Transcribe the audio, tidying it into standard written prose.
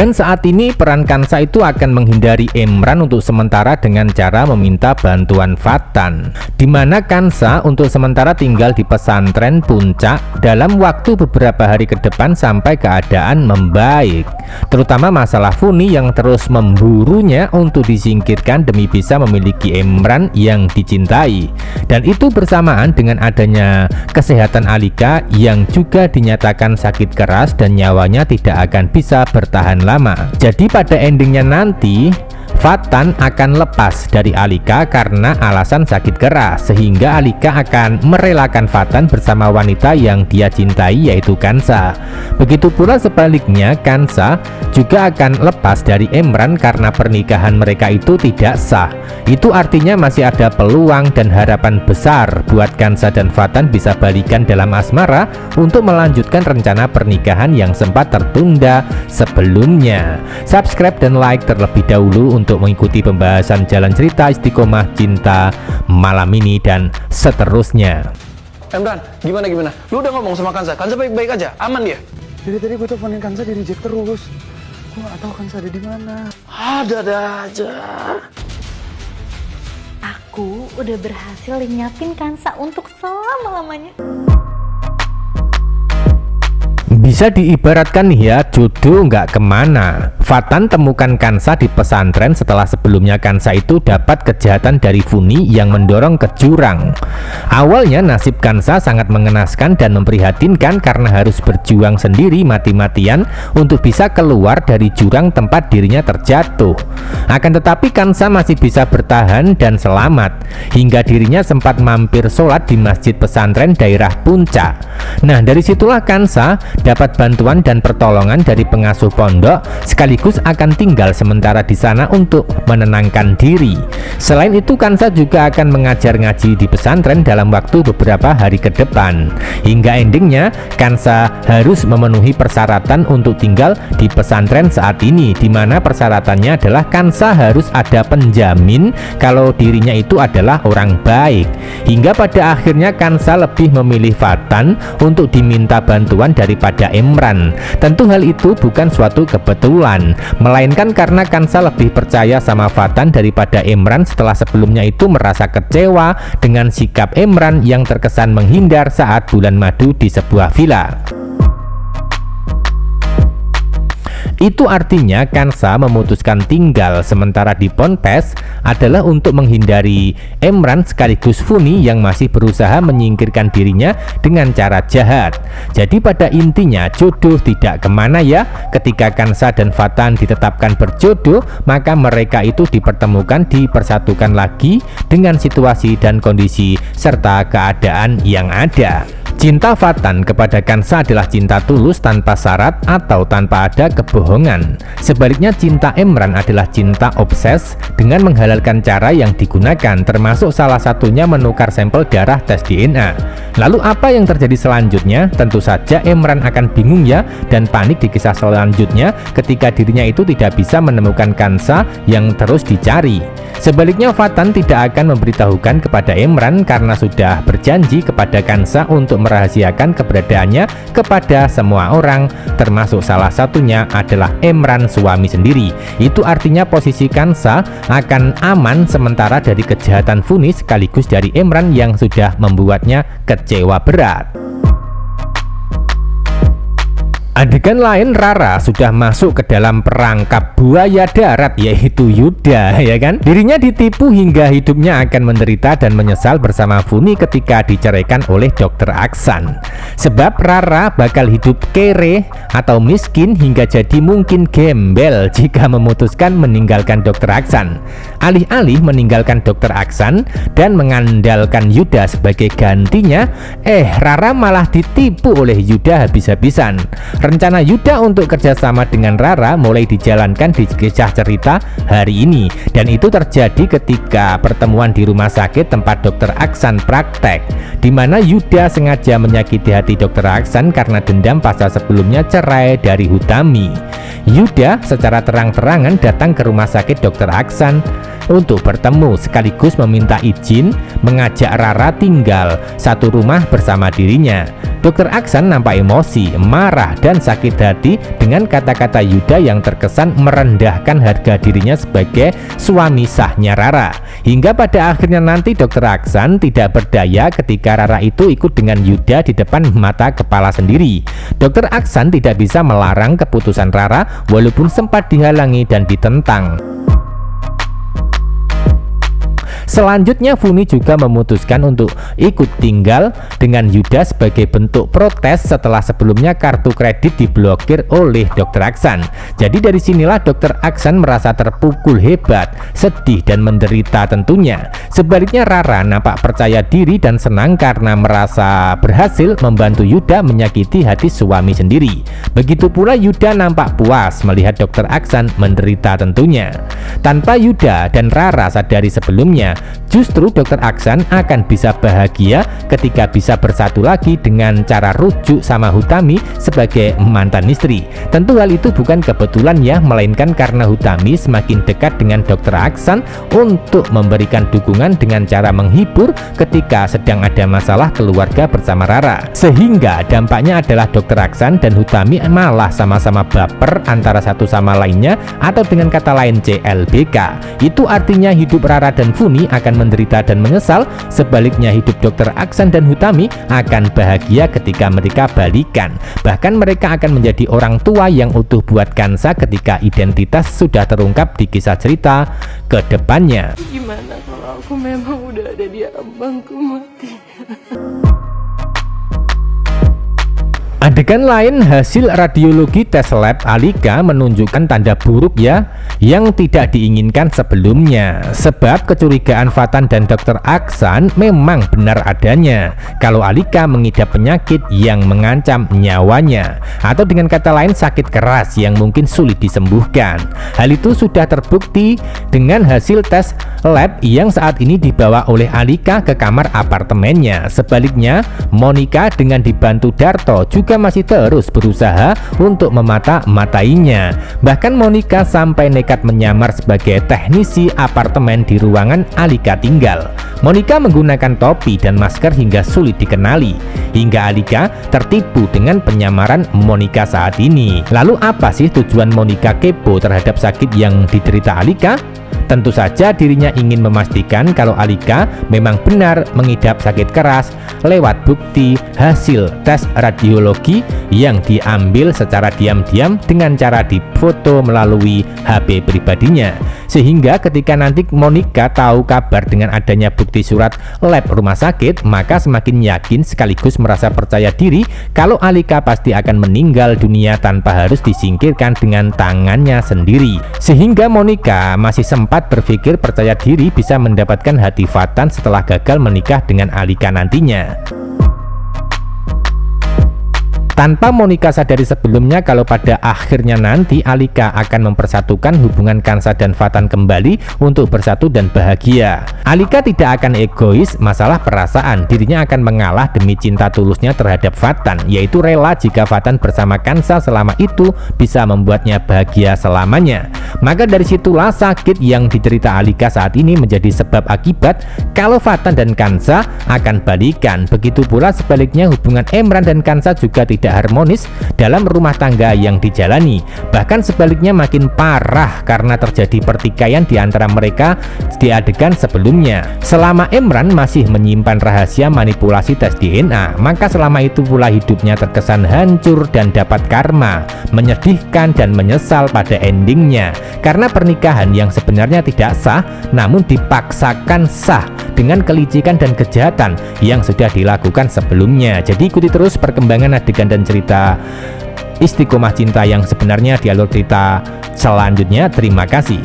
Dan saat ini peran Kansa itu akan menghindari Imran untuk sementara dengan cara meminta bantuan Fatan, di mana Kansa untuk sementara tinggal di pesantren Puncak dalam waktu beberapa hari ke depan sampai keadaan membaik, terutama masalah Funi yang terus memburunya untuk disingkirkan demi bisa memiliki Imran yang dicintai. Dan itu bersamaan dengan adanya kesehatan Alika yang juga dinyatakan sakit keras dan nyawanya tidak akan bisa bertahan lama. Jadi pada endingnya nanti Fatan akan lepas dari Alika karena alasan sakit keras, sehingga Alika akan merelakan Fatan bersama wanita yang dia cintai, yaitu Kansa. Begitu pula sebaliknya, Kansa juga akan lepas dari Imran karena pernikahan mereka itu tidak sah. Itu artinya masih ada peluang dan harapan besar buat Kansa dan Fatan bisa balikan dalam asmara untuk melanjutkan rencana pernikahan yang sempat tertunda sebelumnya. Subscribe dan like terlebih dahulu untuk mengikuti pembahasan jalan cerita Istiqomah Cinta malam ini dan seterusnya. Imran, gimana? Lu udah ngomong sama Kansa? Kansa baik-baik aja? Aman dia? Jadi tadi gue teleponin Kansa di reject terus. Gue gak tahu Kansa ada di mana. Ada aja. Aku udah berhasil lenyapin Kansa untuk selama-lamanya. Bisa diibaratkan nih ya, jodoh nggak kemana. Fatan temukan Kansa di pesantren setelah sebelumnya Kansa itu dapat kejahatan dari Funi yang mendorong ke jurang. Awalnya nasib Kansa sangat mengenaskan dan memprihatinkan karena harus berjuang sendiri mati-matian untuk bisa keluar dari jurang tempat dirinya terjatuh. Akan tetapi Kansa masih bisa bertahan dan selamat, hingga dirinya sempat mampir sholat di masjid pesantren daerah Puncak. Nah, dari situlah Kansa dapat bantuan dan pertolongan dari pengasuh pondok, sekaligus akan tinggal sementara di sana untuk menenangkan diri. Selain itu, Kansa juga akan mengajar ngaji di pesantren dalam waktu beberapa hari ke depan. Hingga endingnya, Kansa harus memenuhi persyaratan untuk tinggal di pesantren saat ini, di mana persyaratannya adalah Kansa harus ada penjamin kalau dirinya itu adalah orang baik. Hingga pada akhirnya Kansa lebih memilih Fatan untuk diminta bantuan daripada Imran. Tentu hal itu bukan suatu kebetulan, melainkan karena Kansa lebih percaya sama Fatan daripada Imran setelah sebelumnya itu merasa kecewa dengan sikap Imran yang terkesan menghindar saat bulan madu di sebuah villa. Itu artinya Kansa memutuskan tinggal sementara di Ponpes adalah untuk menghindari Imran sekaligus Funi yang masih berusaha menyingkirkan dirinya dengan cara jahat. Jadi pada intinya jodoh tidak kemana ya. Ketika Kansa dan Fatan ditetapkan berjodoh, maka mereka itu dipertemukan, dipersatukan lagi dengan situasi dan kondisi serta keadaan yang ada. Cinta Fatan kepada Kansa adalah cinta tulus tanpa syarat atau tanpa ada kebohongan. Sebaliknya cinta Imran adalah cinta obses dengan menghalalkan cara yang digunakan, termasuk salah satunya menukar sampel darah tes DNA. Lalu apa yang terjadi selanjutnya? Tentu saja Imran akan bingung ya dan panik di kisah selanjutnya ketika dirinya itu tidak bisa menemukan Kansa yang terus dicari. Sebaliknya Fatan tidak akan memberitahukan kepada Imran karena sudah berjanji kepada Kansa untuk merahasiakan keberadaannya kepada semua orang, termasuk salah satunya adalah Imran suami sendiri. Itu artinya posisi Kansa akan aman sementara dari kejahatan Funi sekaligus dari Imran yang sudah membuatnya kecewa berat. Adegan lain, Rara sudah masuk ke dalam perangkap buaya darat yaitu Yuda, ya kan? Dirinya ditipu hingga hidupnya akan menderita dan menyesal bersama Funi ketika diceraikan oleh Dr. Aksan. Sebab Rara bakal hidup kere atau miskin hingga jadi mungkin gembel jika memutuskan meninggalkan Dr. Aksan. Alih-alih meninggalkan Dr. Aksan dan mengandalkan Yuda sebagai gantinya, Rara malah ditipu oleh Yuda habis-habisan. Rencana Yuda untuk kerjasama dengan Rara mulai dijalankan di kisah cerita hari ini, dan itu terjadi ketika pertemuan di rumah sakit tempat Dr. Aksan praktek, di mana Yuda sengaja menyakiti hati Dr. Aksan karena dendam pasal sebelumnya cerai dari Hutami. Yuda secara terang-terangan datang ke rumah sakit Dr. Aksan untuk bertemu sekaligus meminta izin mengajak Rara tinggal satu rumah bersama dirinya. Dokter Aksan nampak emosi, marah, dan sakit hati dengan kata-kata Yuda yang terkesan merendahkan harga dirinya sebagai suami sahnya Rara. Hingga pada akhirnya nanti Dokter Aksan tidak berdaya ketika Rara itu ikut dengan Yuda di depan mata kepala sendiri. Dokter Aksan tidak bisa melarang keputusan Rara walaupun sempat dihalangi dan ditentang. Selanjutnya Funi juga memutuskan untuk ikut tinggal dengan Yuda sebagai bentuk protes setelah sebelumnya kartu kredit diblokir oleh Dokter Aksan. Jadi dari sinilah Dokter Aksan merasa terpukul hebat, sedih dan menderita tentunya. Sebaliknya Rara nampak percaya diri dan senang karena merasa berhasil membantu Yuda menyakiti hati suami sendiri. Begitu pula Yuda nampak puas melihat Dokter Aksan menderita tentunya. Tanpa Yuda dan Rara sadari sebelumnya, justru Dokter Aksan akan bisa bahagia ketika bisa bersatu lagi dengan cara rujuk sama Hutami sebagai mantan istri. Tentu hal itu bukan kebetulan ya, melainkan karena Hutami semakin dekat dengan Dokter Aksan untuk memberikan dukungan dengan cara menghibur ketika sedang ada masalah keluarga bersama Rara. Sehingga dampaknya adalah Dokter Aksan dan Hutami malah sama-sama baper antara satu sama lainnya, atau dengan kata lain CLBK. Itu artinya hidup Rara dan Funi akan menderita dan menyesal. Sebaliknya hidup Dokter Aksan dan Hutami akan bahagia ketika mereka balikan. Bahkan mereka akan menjadi orang tua yang utuh buat Kansa ketika identitas sudah terungkap di kisah cerita ke depannya. Gimana kalau aku memang udah ada di ambangku mati? Adegan lain hasil radiologi tes lab Alika menunjukkan tanda buruk ya, yang tidak diinginkan sebelumnya. Sebab kecurigaan Fatan dan Dokter Aksan memang benar adanya kalau Alika mengidap penyakit yang mengancam nyawanya, atau dengan kata lain sakit keras yang mungkin sulit disembuhkan. Hal itu sudah terbukti dengan hasil tes lab yang saat ini dibawa oleh Alika ke kamar apartemennya. Sebaliknya Monica dengan dibantu Darto juga masih terus berusaha untuk memata-matainya. Bahkan Monica sampai nekat menyamar sebagai teknisi apartemen di ruangan Alika tinggal. Monica menggunakan topi dan masker hingga sulit dikenali, hingga Alika tertipu dengan penyamaran Monica saat ini. Lalu apa sih tujuan Monica kepo terhadap sakit yang diderita Alika? Tentu saja dirinya ingin memastikan kalau Alika memang benar mengidap sakit keras lewat bukti hasil tes radiologi yang diambil secara diam-diam dengan cara difoto melalui HP pribadinya. Sehingga ketika nanti Monica tahu kabar dengan adanya bukti surat lab rumah sakit, maka semakin yakin sekaligus merasa percaya diri kalau Alika pasti akan meninggal dunia tanpa harus disingkirkan dengan tangannya sendiri. Sehingga Monica masih sempat berpikir percaya diri bisa mendapatkan hati Fatan setelah gagal menikah dengan Alika nantinya. Tanpa Monica sadari sebelumnya kalau pada akhirnya nanti Alika akan mempersatukan hubungan Kansa dan Fatan kembali untuk bersatu dan bahagia. Alika tidak akan egois masalah perasaan, dirinya akan mengalah demi cinta tulusnya terhadap Fatan, yaitu rela jika Fatan bersama Kansa selama itu bisa membuatnya bahagia selamanya. Maka dari situlah sakit yang diderita Alika saat ini menjadi sebab akibat kalau Fatan dan Kansa akan balikan. Begitu pula sebaliknya hubungan Emran dan Kansa juga tidak harmonis dalam rumah tangga yang dijalani. Bahkan sebaliknya makin parah karena terjadi pertikaian di antara mereka di adegan sebelumnya. Selama Emran masih menyimpan rahasia manipulasi tes DNA, maka selama itu pula hidupnya terkesan hancur dan dapat karma, menyedihkan dan menyesal pada endingnya. Karena pernikahan yang sebenarnya tidak sah namun dipaksakan sah dengan kelicikan dan kejahatan yang sudah dilakukan sebelumnya. Jadi ikuti terus perkembangan adegan dan cerita Istiqomah Cinta yang sebenarnya di alur cerita selanjutnya. Terima kasih.